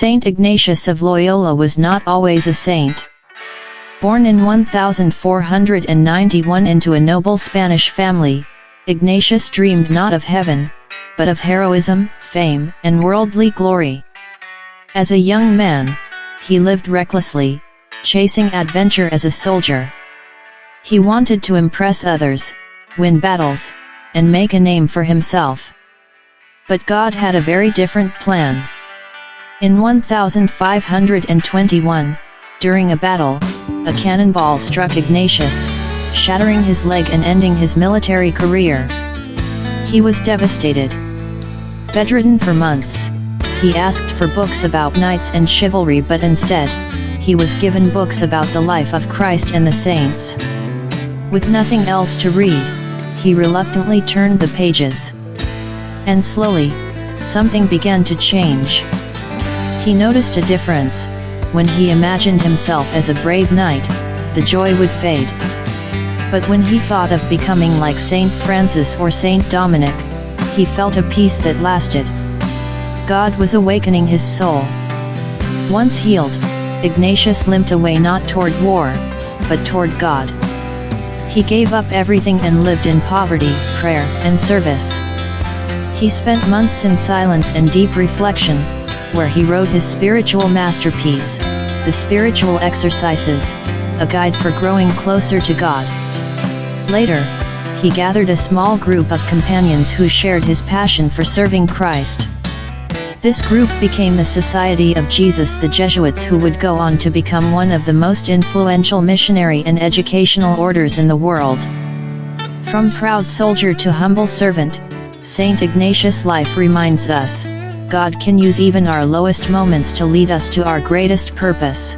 Saint Ignatius of Loyola was not always a saint. Born in 1491 into a noble Spanish family, Ignatius dreamed not of heaven, but of heroism, fame, and worldly glory. As a young man, he lived recklessly, chasing adventure as a soldier. He wanted to impress others, win battles, and make a name for himself. But God had a very different plan. In 1521, during a battle, a cannonball struck Ignatius, shattering his leg and ending his military career. He was devastated. Bedridden for months, he asked for books about knights and chivalry, but instead, he was given books about the life of Christ and the saints. With nothing else to read, he reluctantly turned the pages. And slowly, something began to change. He noticed a difference. When he imagined himself as a brave knight, the joy would fade. But when he thought of becoming like Saint Francis or Saint Dominic, he felt a peace that lasted. God was awakening his soul. Once healed, Ignatius limped away not toward war, but toward God. He gave up everything and lived in poverty, prayer, and service. He spent months in silence and deep reflection, where he wrote his spiritual masterpiece, The Spiritual Exercises, a guide for growing closer to God. Later, he gathered a small group of companions who shared his passion for serving Christ. This group became the Society of Jesus, the Jesuits, who would go on to become one of the most influential missionary and educational orders in the world. From proud soldier to humble servant, Saint Ignatius' life reminds us, God can use even our lowest moments to lead us to our greatest purpose.